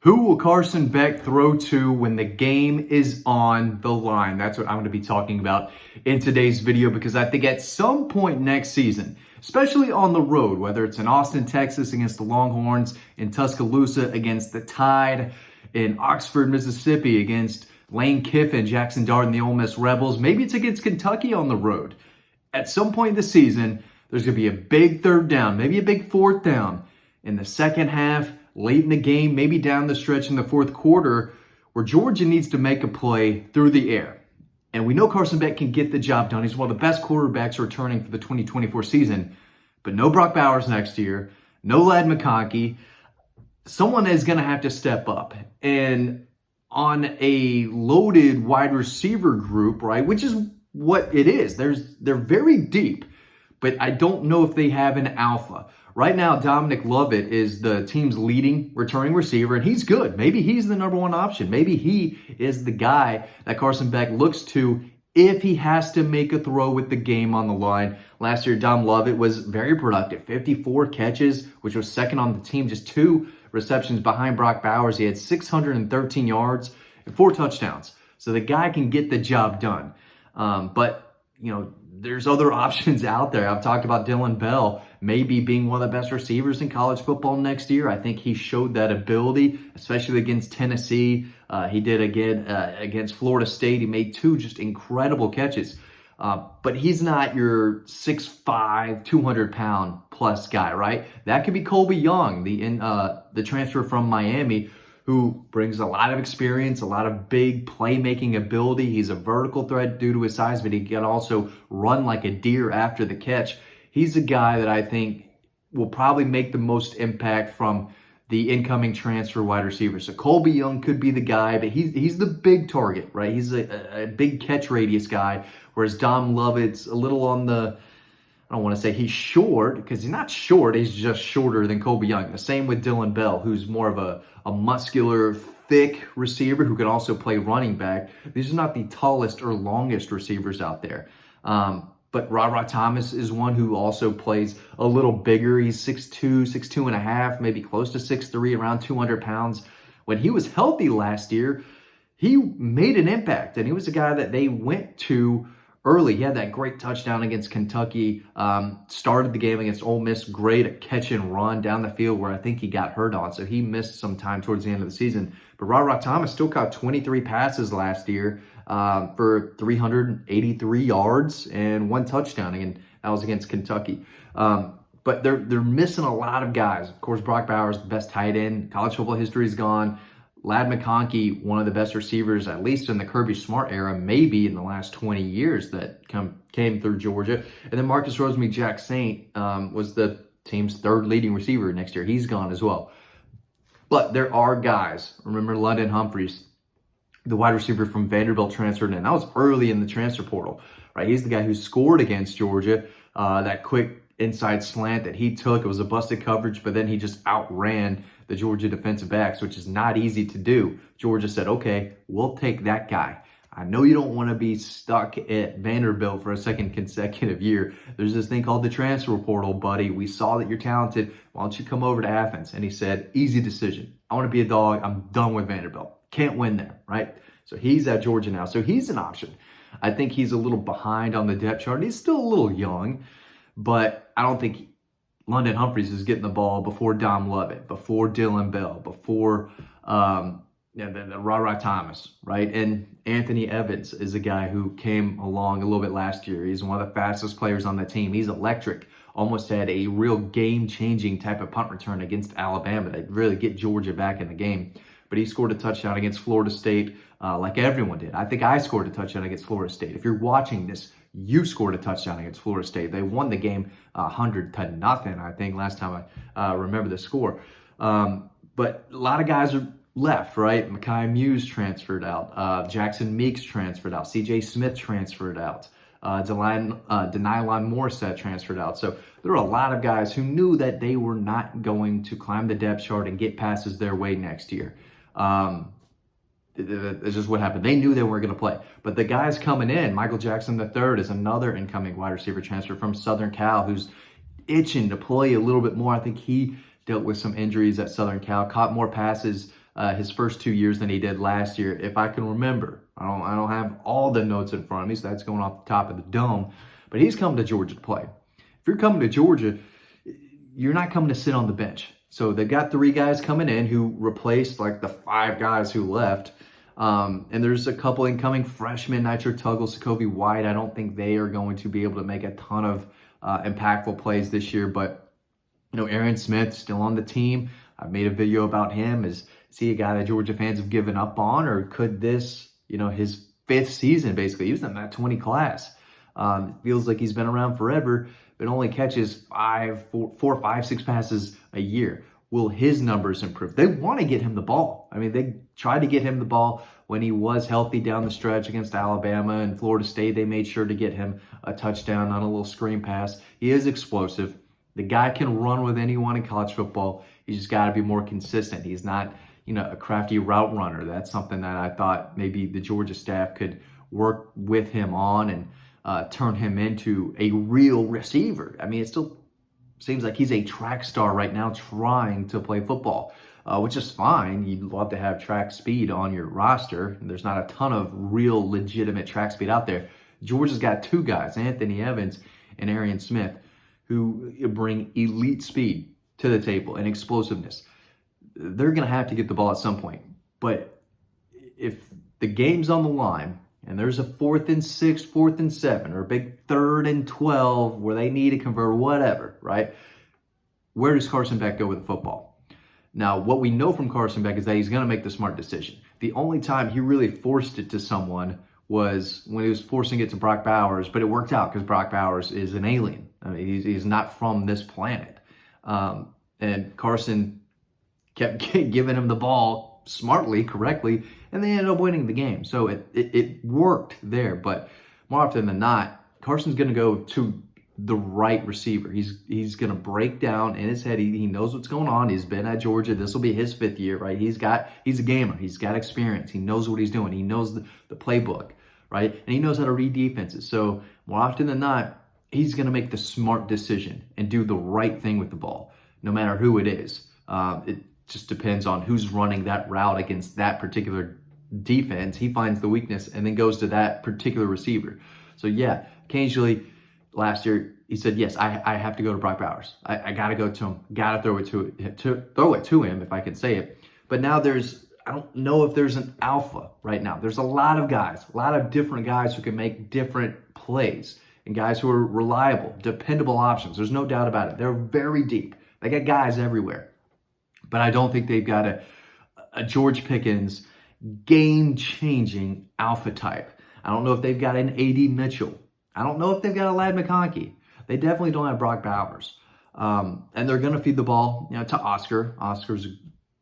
Who will Carson Beck throw to when the game is on the line? That's what I'm going to be talking about in today's video, because I think at some point next season, especially on the road, whether it's in Austin, Texas against the Longhorns, in Tuscaloosa against the Tide, in Oxford, Mississippi against Lane Kiffin, Jackson Dart, and the Ole Miss Rebels, maybe it's against Kentucky on the road. At some point this season, there's going to be a big third down, maybe a big fourth down in the second half, late in the game, maybe down the stretch in the fourth quarter, where Georgia needs to make a play through the air. And we know Carson Beck can get the job done. He's one of the best quarterbacks returning for the 2024 season. But no Brock Bowers next year, no Ladd McConkey. Someone is going to have to step up. And on a loaded wide receiver group, right, which is what it is, they're very deep, but I don't know if they have an alpha. Right now, Dominic Lovett is the team's leading returning receiver, and he's good. Maybe he's the number one option. Maybe he is the guy that Carson Beck looks to if he has to make a throw with the game on the line. Last year, Dom Lovett was very productive. 54 catches, which was second on the team, just 2 receptions behind Brock Bowers. He had 613 yards and 4 touchdowns. So the guy can get the job done. But, there's other options out there. I've talked about Dillon Bell maybe being one of the best receivers in college football next year. I think he showed that ability, especially against Tennessee. He did again against Florida State. He made 2 just incredible catches. But he's not your 6'5", 200-pound plus guy, right? That could be Colby Young, the transfer from Miami, who brings a lot of experience, a lot of big playmaking ability. He's a vertical threat due to his size, but he can also run like a deer after the catch. He's a guy that I think will probably make the most impact from the incoming transfer wide receiver. So Colby Young could be the guy, but he's the big target, right? He's a big catch radius guy, whereas Dom Lovett's a little on the, I don't want to say he's short, because he's not short. He's just shorter than Colby Young. The same with Dillon Bell, who's more of a muscular, thick receiver who can also play running back. These are not the tallest or longest receivers out there. But Ra Thomas is one who also plays a little bigger. He's 6'2", 6'2 and a half, maybe close to 6'3", around 200 pounds. When he was healthy last year, he made an impact, and he was a guy that they went to early. He had that great touchdown against Kentucky, started the game against Ole Miss, great at catch and run down the field, where I think he got hurt on, so he missed some time towards the end of the season. But Ra Thomas still caught 23 passes last year for 383 yards and 1 touchdown, and that was against Kentucky. But they're missing a lot of guys. Of course, Brock Bowers, the best tight end. College football history is gone. Ladd McConkey, one of the best receivers, at least in the Kirby Smart era, maybe in the last 20 years, that came through Georgia. And then Marcus Rosemy-Jack Saint was the team's 3rd leading receiver next year. He's gone as well. But there are guys. Remember London Humphreys, the wide receiver from Vanderbilt, transferred in. That was early in the transfer portal, right? He's the guy who scored against Georgia, that quick inside slant that he took. It was a busted coverage, but then he just outran the Georgia defensive backs, which is not easy to do. Georgia said, okay, we'll take that guy. I know you don't want to be stuck at Vanderbilt for a second consecutive year. There's this thing called the transfer portal, buddy. We saw that you're talented. Why don't you come over to Athens? And he said, easy decision. I want to be a Dog. I'm done with Vanderbilt. Can't win there, right? So he's at Georgia now. So he's an option. I think he's a little behind on the depth chart. He's still a little young, but I don't think London Humphreys is getting the ball before Dom Lovett, before Dillon Bell, before Ra Thomas, right? And Anthony Evans is a guy who came along a little bit last year. He's one of the fastest players on the team. He's electric. Almost had a real game-changing type of punt return against Alabama to really get Georgia back in the game. But he scored a touchdown against Florida State like everyone did. I think I scored a touchdown against Florida State. If you're watching this, you scored a touchdown against Florida State. They won the game 100-0, I think, last time I remember the score. But a lot of guys are left, right? Mekhi Muse transferred out. Jackson Meeks transferred out. C.J. Smith transferred out. Denylon Morissette transferred out. So there are a lot of guys who knew that they were not going to climb the depth chart and get passes their way next year. It's just what happened. They knew they weren't going to play. But the guys coming in, Michael Jackson III is another incoming wide receiver transfer from Southern Cal who's itching to play a little bit more. I think he dealt with some injuries at Southern Cal, caught more passes his first 2 years than he did last year, if I can remember. I don't have all the notes in front of me, so that's going off the top of the dome. But he's coming to Georgia to play. If you're coming to Georgia, you're not coming to sit on the bench. So they've got 3 guys coming in who replaced like the 5 guys who left. And there's a couple incoming freshmen, Nitro Tuggle, Sokovie White. I don't think they are going to be able to make a ton of impactful plays this year. But, Aaron Smith still on the team. I've made a video about him. Is he a guy that Georgia fans have given up on? Or could this, his 5th season, basically, he was in that 20 class. Feels like he's been around forever, but only catches 4, 5, 6 passes a year. Will his numbers improve? They want to get him the ball. I mean, they tried to get him the ball when he was healthy down the stretch against Alabama and Florida State. They made sure to get him a touchdown on a little screen pass. He is explosive. The guy can run with anyone in college football. He's just got to be more consistent. He's not, a crafty route runner. That's something that I thought maybe the Georgia staff could work with him on and turn him into a real receiver. I mean, it still seems like he's a track star right now trying to play football, which is fine. You'd love to have track speed on your roster. There's not a ton of real legitimate track speed out there. Georgia's got 2 guys, Anthony Evans and Arian Smith, who bring elite speed to the table and explosiveness. They're going to have to get the ball at some point. But if the game's on the line and there's a 4th and 6, 4th and 7, or a big 3rd and 12 where they need to convert, whatever, right? Where does Carson Beck go with the football? Now, what we know from Carson Beck is that he's going to make the smart decision. The only time he really forced it to someone was when he was forcing it to Brock Bowers, but it worked out because Brock Bowers is an alien. I mean, he's not from this planet. And Carson kept giving him the ball smartly, correctly, and they ended up winning the game. So it worked there. But more often than not, Carson's going to go to the right receiver. He's going to break down in his head. He knows what's going on. He's been at Georgia. This will be his 5th year, right? He's a gamer. He's got experience. He knows what he's doing. He knows the playbook, right? And he knows how to read defenses. So more often than not, he's going to make the smart decision and do the right thing with the ball, no matter who it is. It just depends on who's running that route against that particular defense. He finds the weakness and then goes to that particular receiver. So yeah, occasionally last year he said, yes, I have to go to Brock Bowers. I got to go to him. Got to throw it to him, if I can say it. But now I don't know if there's an alpha right now. There's a lot of guys, a lot of different guys who can make different plays and guys who are reliable, dependable options. There's no doubt about it. They're very deep. They got guys everywhere. But I don't think they've got a George Pickens game-changing alpha type. I don't know if they've got an A.D. Mitchell. I don't know if they've got a Ladd McConkey. They definitely don't have Brock Bowers. And they're going to feed the ball to Oscar. Oscar's a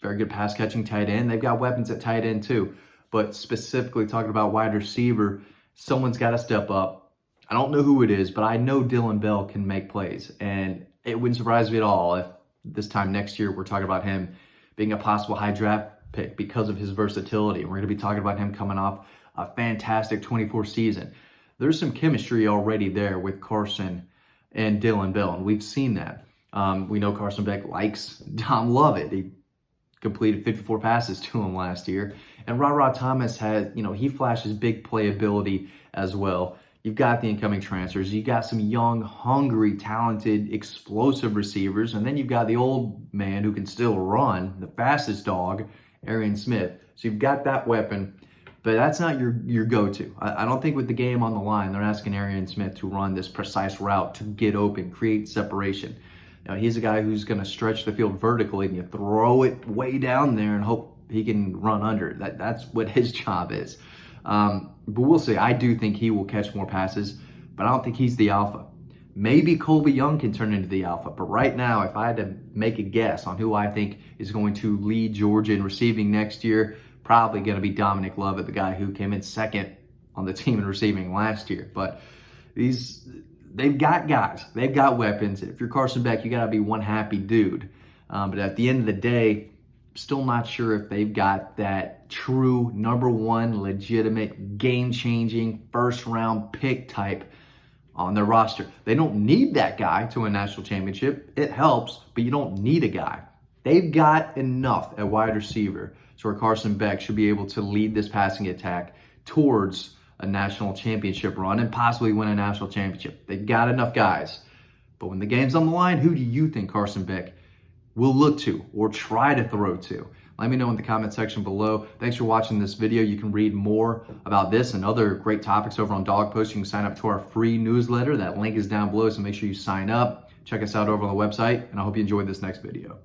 very good pass-catching tight end. They've got weapons at tight end too. But specifically talking about wide receiver, someone's got to step up. I don't know who it is, but I know Dylan Bell can make plays. And it wouldn't surprise me at all if this time next year we're talking about him being a possible high draft pick because of his versatility. We're going to be talking about him coming off a fantastic 24 season. There's some chemistry already there with Carson and Dylan Bell, and we've seen that. We know Carson Beck likes Tom Lovett. He completed 54 passes to him last year. And Ra Thomas has, he flashes big playability as well. You've got the incoming transfers. You've got some young, hungry, talented, explosive receivers. And then you've got the old man who can still run, the fastest dog, Arian Smith. So you've got that weapon, but that's not your go-to. I don't think with the game on the line, they're asking Arian Smith to run this precise route to get open, create separation. He's a guy who's going to stretch the field vertically and you throw it way down there and hope he can run under. That's what his job is. But we'll see. I do think he will catch more passes, but I don't think he's the alpha. Maybe Colby Young can turn into the alpha, but right now, if I had to make a guess on who I think is going to lead Georgia in receiving next year, probably going to be Dominic Lovett, the guy who came in second on the team in receiving last year. But they've got guys. They've got weapons. If you're Carson Beck, you got to be one happy dude. But at the end of the day, still not sure if they've got that true number one legitimate game-changing first-round pick type on their roster. They don't need that guy to win a national championship. It helps, but you don't need a guy. They've got enough at wide receiver So Carson Beck should be able to lead this passing attack towards a national championship run and possibly win a national championship. They've got enough guys. But when the game's on the line, who do you think Carson Beck will look to or try to throw to? Let me know in the comment section below. Thanks for watching this video. You can read more about this and other great topics over on Dawg Post. You can sign up to our free newsletter. That link is down below, so make sure you sign up. Check us out over on the website, and I hope you enjoyed this next video.